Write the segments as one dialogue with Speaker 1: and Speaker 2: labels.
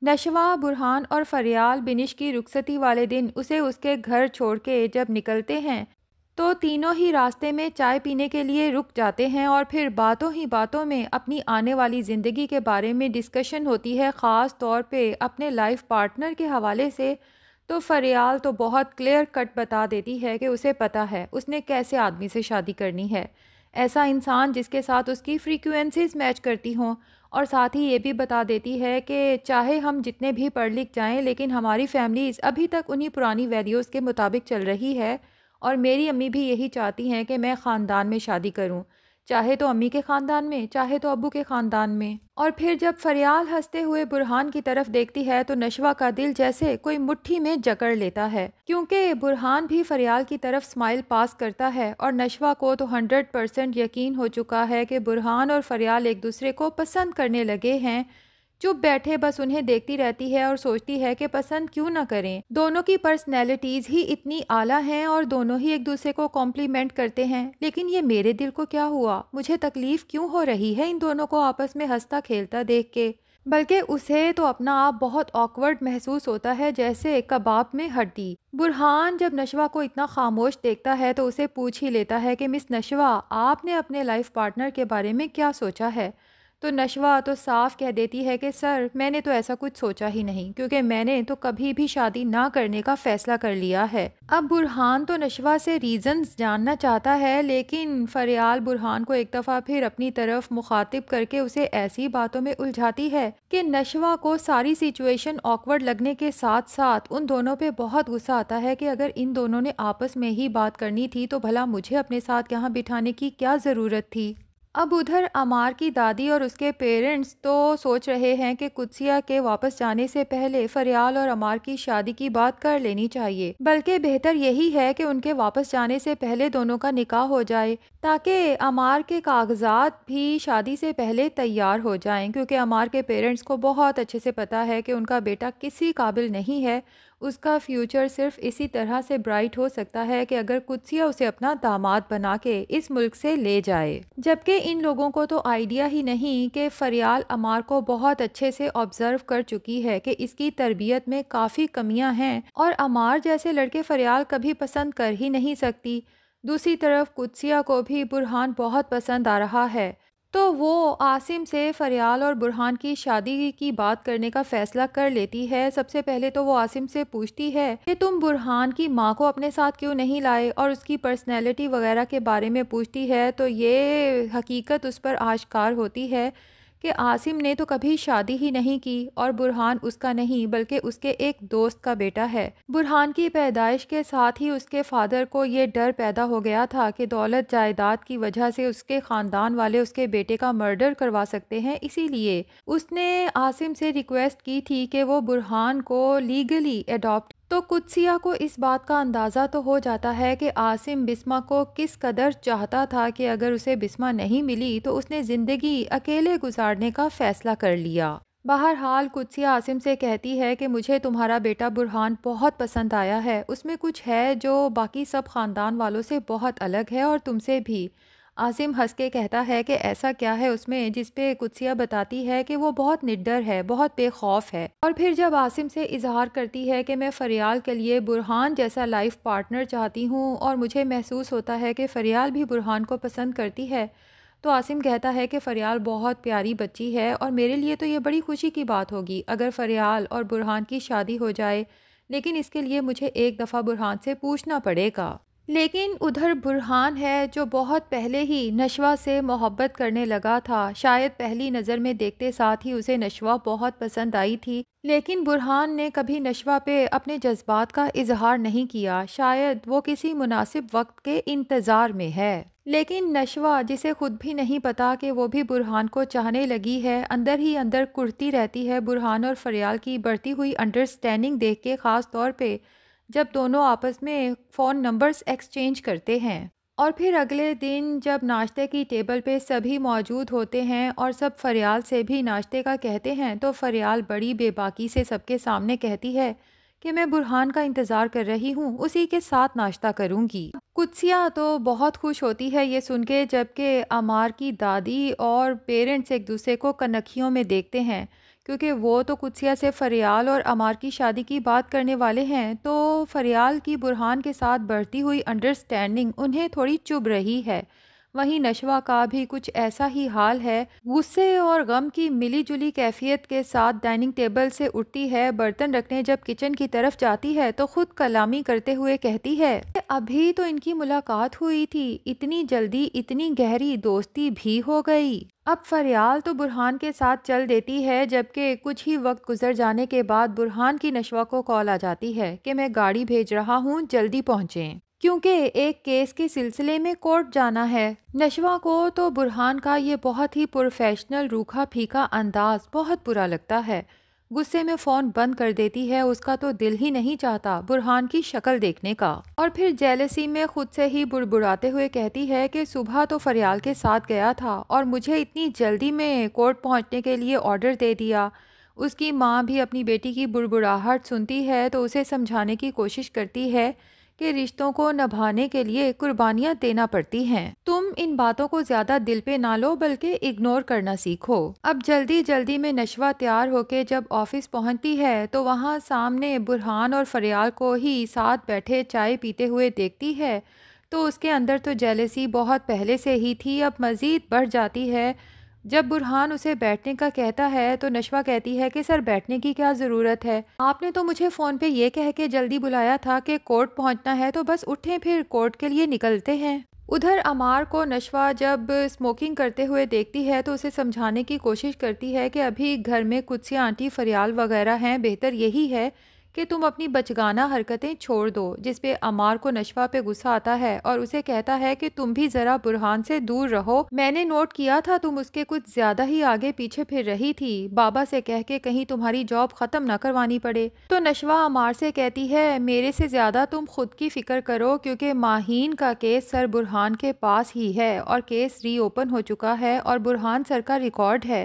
Speaker 1: نشوہ، برہان اور فریال بنش کی رخصتی والے دن اسے اس کے گھر چھوڑ کے جب نکلتے ہیں تو تینوں ہی راستے میں چائے پینے کے لیے رک جاتے ہیں اور پھر باتوں ہی باتوں میں اپنی آنے والی زندگی کے بارے میں ڈسکشن ہوتی ہے، خاص طور پہ اپنے لائف پارٹنر کے حوالے سے۔ تو فریال تو بہت کلیئر کٹ بتا دیتی ہے کہ اسے پتہ ہے اس نے کیسے آدمی سے شادی کرنی ہے، ایسا انسان جس کے ساتھ اس کی فریکوینسیز میچ کرتی ہوں، اور ساتھ ہی یہ بھی بتا دیتی ہے کہ چاہے ہم جتنے بھی پڑھ لکھ جائیں لیکن ہماری فیملیز ابھی تک انہی پرانی ویلیوز کے مطابق چل رہی ہے، اور میری امی بھی یہی چاہتی ہیں کہ میں خاندان میں شادی کروں، چاہے تو امی کے خاندان میں چاہے تو ابو کے خاندان میں۔ اور پھر جب فریال ہنستے ہوئے برہان کی طرف دیکھتی ہے تو نشوہ کا دل جیسے کوئی مٹھی میں جکڑ لیتا ہے، کیونکہ برہان بھی فریال کی طرف سمائل پاس کرتا ہے اور نشوہ کو تو 100% یقین ہو چکا ہے کہ برہان اور فریال ایک دوسرے کو پسند کرنے لگے ہیں۔ چپ بیٹھے بس انہیں دیکھتی رہتی ہے اور سوچتی ہے کہ پسند کیوں نہ کریں، دونوں کی پرسنالٹیز ہی اتنی اعلیٰ ہیں اور دونوں ہی ایک دوسرے کو کمپلیمنٹ کرتے ہیں، لیکن یہ میرے دل کو کیا ہوا، مجھے تکلیف کیوں ہو رہی ہے ان دونوں کو آپس میں ہنستا کھیلتا دیکھ کے؟ بلکہ اسے تو اپنا آپ بہت آکورڈ محسوس ہوتا ہے، جیسے کباب میں ہڈی۔ برہان جب نشوہ کو اتنا خاموش دیکھتا ہے تو اسے پوچھ ہی لیتا ہے کہ مس نشوہ، آپ نے اپنے لائف پارٹنر کے بارے میں کیا سوچا ہے؟ تو نشوہ تو صاف کہہ دیتی ہے کہ سر، میں نے تو ایسا کچھ سوچا ہی نہیں، کیونکہ میں نے تو کبھی بھی شادی نہ کرنے کا فیصلہ کر لیا ہے۔ اب برہان تو نشوہ سے ریزنز جاننا چاہتا ہے، لیکن فریال برہان کو ایک دفعہ پھر اپنی طرف مخاطب کر کے اسے ایسی باتوں میں الجھاتی ہے کہ نشوہ کو ساری سچویشن آکورڈ لگنے کے ساتھ ساتھ ان دونوں پہ بہت غصہ آتا ہے کہ اگر ان دونوں نے آپس میں ہی بات کرنی تھی تو بھلا مجھے اپنے ساتھ یہاں بٹھانے کی کیا ضرورت تھی۔ اب ادھر عمار کی دادی اور اس کے پیرنٹس تو سوچ رہے ہیں کہ قدسیہ کے واپس جانے سے پہلے فریال اور عمار کی شادی کی بات کر لینی چاہیے، بلکہ بہتر یہی ہے کہ ان کے واپس جانے سے پہلے دونوں کا نکاح ہو جائے، تاکہ عمار کے کاغذات بھی شادی سے پہلے تیار ہو جائیں، کیونکہ عمار کے پیرنٹس کو بہت اچھے سے پتا ہے کہ ان کا بیٹا کسی قابل نہیں ہے، اس کا فیوچر صرف اسی طرح سے برائٹ ہو سکتا ہے کہ اگر قدسیہ اسے اپنا داماد بنا کے اس ملک سے لے جائے۔ جبکہ ان لوگوں کو تو آئیڈیا ہی نہیں کہ فریال عمار کو بہت اچھے سے آبزرو کر چکی ہے کہ اس کی تربیت میں کافی کمیاں ہیں اور عمار جیسے لڑکے فریال کبھی پسند کر ہی نہیں سکتی۔ دوسری طرف قدسیہ کو بھی برہان بہت پسند آ رہا ہے، تو وہ عاصم سے فریال اور برہان کی شادی کی بات کرنے کا فیصلہ کر لیتی ہے۔ سب سے پہلے تو وہ عاصم سے پوچھتی ہے کہ تم برہان کی ماں کو اپنے ساتھ کیوں نہیں لائے، اور اس کی پرسنالٹی وغیرہ کے بارے میں پوچھتی ہے، تو یہ حقیقت اس پر آشکار ہوتی ہے کہ عاصم نے تو کبھی شادی ہی نہیں کی اور برہان اس کا نہیں بلکہ اس کے ایک دوست کا بیٹا ہے۔ برہان کی پیدائش کے ساتھ ہی اس کے فادر کو یہ ڈر پیدا ہو گیا تھا کہ دولت جائیداد کی وجہ سے اس کے خاندان والے اس کے بیٹے کا مرڈر کروا سکتے ہیں، اسی لیے اس نے عاصم سے ریکویسٹ کی تھی کہ وہ برہان کو لیگلی اڈاپٹ۔ تو قدسیہ کو اس بات کا اندازہ تو ہو جاتا ہے کہ عاصم بسمہ کو کس قدر چاہتا تھا کہ اگر اسے بسمہ نہیں ملی تو اس نے زندگی اکیلے گزارنے کا فیصلہ کر لیا۔ بہرحال قدسیہ عاصم سے کہتی ہے کہ مجھے تمہارا بیٹا برہان بہت پسند آیا ہے، اس میں کچھ ہے جو باقی سب خاندان والوں سے بہت الگ ہے اور تم سے بھی۔ عاصم ہنس کے کہتا ہے کہ ایسا کیا ہے اس میں، جس پہ قدسیہ بتاتی ہے کہ وہ بہت نڈر ہے، بہت بے خوف ہے۔ اور پھر جب عاصم سے اظہار کرتی ہے کہ میں فریال کے لیے برہان جیسا لائف پارٹنر چاہتی ہوں اور مجھے محسوس ہوتا ہے کہ فریال بھی برہان کو پسند کرتی ہے، تو عاصم کہتا ہے کہ فریال بہت پیاری بچی ہے اور میرے لیے تو یہ بڑی خوشی کی بات ہوگی اگر فریال اور برہان کی شادی ہو جائے، لیکن اس کے لیے مجھے ایک دفعہ برہان سے پوچھنا پڑے گا۔ لیکن ادھر برہان ہے جو بہت پہلے ہی نشوہ سے محبت کرنے لگا تھا، شاید پہلی نظر میں دیکھتے ساتھ ہی اسے نشوہ بہت پسند آئی تھی، لیکن برہان نے کبھی نشوہ پہ اپنے جذبات کا اظہار نہیں کیا، شاید وہ کسی مناسب وقت کے انتظار میں ہے۔ لیکن نشوہ، جسے خود بھی نہیں پتا کہ وہ بھی برہان کو چاہنے لگی ہے، اندر ہی اندر کرتی رہتی ہے برہان اور فریال کی بڑھتی ہوئی انڈرسٹینڈنگ دیکھ کے، خاص طور پہ جب دونوں آپس میں فون نمبرز ایکسچینج کرتے ہیں۔ اور پھر اگلے دن جب ناشتے کی ٹیبل پہ سبھی موجود ہوتے ہیں اور سب فریال سے بھی ناشتے کا کہتے ہیں، تو فریال بڑی بے باکی سے سب کے سامنے کہتی ہے کہ میں برہان کا انتظار کر رہی ہوں، اسی کے ساتھ ناشتہ کروں گی۔ قدسیہ تو بہت خوش ہوتی ہے یہ سن کے، جبکہ عمار کی دادی اور پیرنٹس ایک دوسرے کو کنکھیوں میں دیکھتے ہیں، کیونکہ وہ تو قدسیہ سے فریال اور عمار کی شادی کی بات کرنے والے ہیں، تو فریال کی برہان کے ساتھ بڑھتی ہوئی انڈرسٹینڈنگ انہیں تھوڑی چبھ رہی ہے۔ وہیں نشوہ کا بھی کچھ ایسا ہی حال ہے، غصے اور غم کی ملی جلی کیفیت کے ساتھ ڈائننگ ٹیبل سے اٹھتی ہے، برتن رکھنے جب کچن کی طرف جاتی ہے تو خود کلامی کرتے ہوئے کہتی ہے کہ ابھی تو ان کی ملاقات ہوئی تھی، اتنی جلدی اتنی گہری دوستی بھی ہو گئی۔ اب فریال تو برہان کے ساتھ چل دیتی ہے، جبکہ کچھ ہی وقت گزر جانے کے بعد برہان کی نشوہ کو کال آ جاتی ہے کہ میں گاڑی بھیج رہا ہوں، جلدی پہنچیں، کیونکہ ایک کیس کے سلسلے میں کورٹ جانا ہے۔ نشوہ کو تو برہان کا یہ بہت ہی پروفیشنل روکھا پھیکا انداز بہت برا لگتا ہے، غصے میں فون بند کر دیتی ہے، اس کا تو دل ہی نہیں چاہتا برہان کی شکل دیکھنے کا، اور پھر جیلسی میں خود سے ہی بڑبڑاتے ہوئے کہتی ہے کہ صبح تو فریال کے ساتھ گیا تھا اور مجھے اتنی جلدی میں کورٹ پہنچنے کے لیے آرڈر دے دیا۔ اس کی ماں بھی اپنی بیٹی کی بڑبڑاہٹ سنتی ہے تو اسے سمجھانے کی کوشش کرتی ہے کہ رشتوں کو نبھانے کے لیے قربانیاں دینا پڑتی ہیں، تم ان باتوں کو زیادہ دل پہ نہ لو بلکہ اگنور کرنا سیکھو۔ اب جلدی جلدی میں نشوہ تیار ہو کے جب آفس پہنچتی ہے تو وہاں سامنے برہان اور فریال کو ہی ساتھ بیٹھے چائے پیتے ہوئے دیکھتی ہے تو اس کے اندر تو جیلسی بہت پہلے سے ہی تھی، اب مزید بڑھ جاتی ہے۔ جب برہان اسے بیٹھنے کا کہتا ہے تو نشوہ کہتی ہے کہ سر بیٹھنے کی کیا ضرورت ہے، آپ نے تو مجھے فون پہ یہ کہہ کے جلدی بلایا تھا کہ کورٹ پہنچنا ہے، تو بس اٹھیں پھر کورٹ کے لیے نکلتے ہیں۔ ادھر عمار کو نشوہ جب اسموکنگ کرتے ہوئے دیکھتی ہے تو اسے سمجھانے کی کوشش کرتی ہے کہ ابھی گھر میں قدسیہ آنٹی فریال وغیرہ ہیں، بہتر یہی ہے کہ تم اپنی بچگانہ حرکتیں چھوڑ دو، جس پہ عمار کو نشوہ پہ غصہ آتا ہے اور اسے کہتا ہے کہ تم بھی ذرا برہان سے دور رہو، میں نے نوٹ کیا تھا تم اس کے کچھ زیادہ ہی آگے پیچھے پھر رہی تھی، بابا سے کہہ کے کہیں تمہاری جاب ختم نہ کروانی پڑے۔ تو نشوہ عمار سے کہتی ہے میرے سے زیادہ تم خود کی فکر کرو، کیونکہ ماہین کا کیس سر برہان کے پاس ہی ہے اور کیس ری اوپن ہو چکا ہے اور برہان سر کا ریکارڈ ہے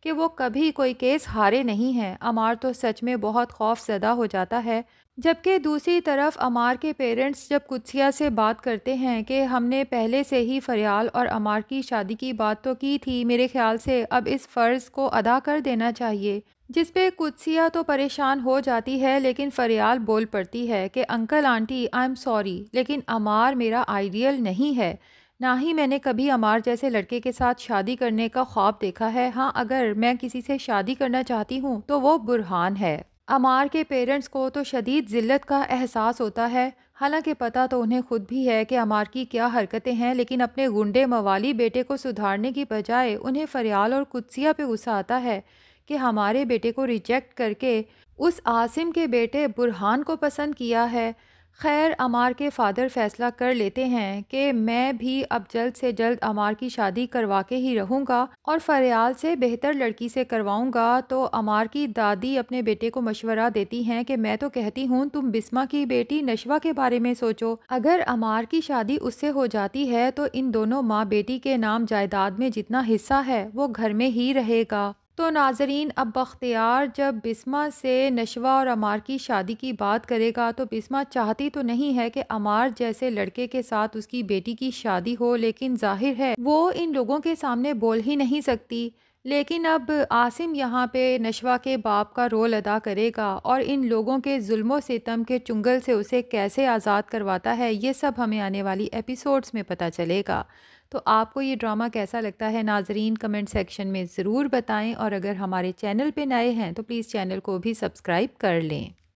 Speaker 1: کہ وہ کبھی کوئی کیس ہارے نہیں ہیں۔ عمار تو سچ میں بہت خوف زدہ ہو جاتا ہے، جبکہ دوسری طرف عمار کے پیرنٹس جب قدسیہ سے بات کرتے ہیں کہ ہم نے پہلے سے ہی فریال اور عمار کی شادی کی بات تو کی تھی، میرے خیال سے اب اس فرض کو ادا کر دینا چاہیے، جس پہ قدسیہ تو پریشان ہو جاتی ہے، لیکن فریال بول پڑتی ہے کہ uncle aunty I am sorry, لیکن عمار میرا آئیڈیل نہیں ہے، نہ ہی میں نے کبھی عمار جیسے لڑکے کے ساتھ شادی کرنے کا خواب دیکھا ہے، ہاں اگر میں کسی سے شادی کرنا چاہتی ہوں تو وہ برہان ہے۔ عمار کے پیرنٹس کو تو شدید ذلت کا احساس ہوتا ہے، حالانکہ پتہ تو انہیں خود بھی ہے کہ عمار کی کیا حرکتیں ہیں، لیکن اپنے گنڈے موالی بیٹے کو سدھارنے کی بجائے انہیں فریال اور قدسیہ پہ غصہ آتا ہے کہ ہمارے بیٹے کو ریجیکٹ کر کے اس عاصم کے بیٹے برہان کو پسند کیا ہے۔ خیر عمار کے فادر فیصلہ کر لیتے ہیں کہ میں بھی اب جلد سے جلد عمار کی شادی کروا کے ہی رہوں گا اور فریال سے بہتر لڑکی سے کرواؤں گا، تو عمار کی دادی اپنے بیٹے کو مشورہ دیتی ہیں کہ میں تو کہتی ہوں تم بسمہ کی بیٹی نشوہ کے بارے میں سوچو، اگر عمار کی شادی اس سے ہو جاتی ہے تو ان دونوں ماں بیٹی کے نام جائیداد میں جتنا حصہ ہے وہ گھر میں ہی رہے گا۔ تو ناظرین اب بختیار جب بسمہ سے نشوہ اور عمار کی شادی کی بات کرے گا تو بسمہ چاہتی تو نہیں ہے کہ عمار جیسے لڑکے کے ساتھ اس کی بیٹی کی شادی ہو، لیکن ظاہر ہے وہ ان لوگوں کے سامنے بول ہی نہیں سکتی، لیکن اب عاصم یہاں پہ نشوہ کے باپ کا رول ادا کرے گا اور ان لوگوں کے ظلم و ستم کے چنگل سے اسے کیسے آزاد کرواتا ہے، یہ سب ہمیں آنے والی ایپیسوڈز میں پتہ چلے گا۔ تو آپ کو یہ ڈرامہ کیسا لگتا ہے ناظرین کمنٹ سیکشن میں ضرور بتائیں، اور اگر ہمارے چینل پہ نئے ہیں تو پلیز چینل کو بھی سبسکرائب کر لیں۔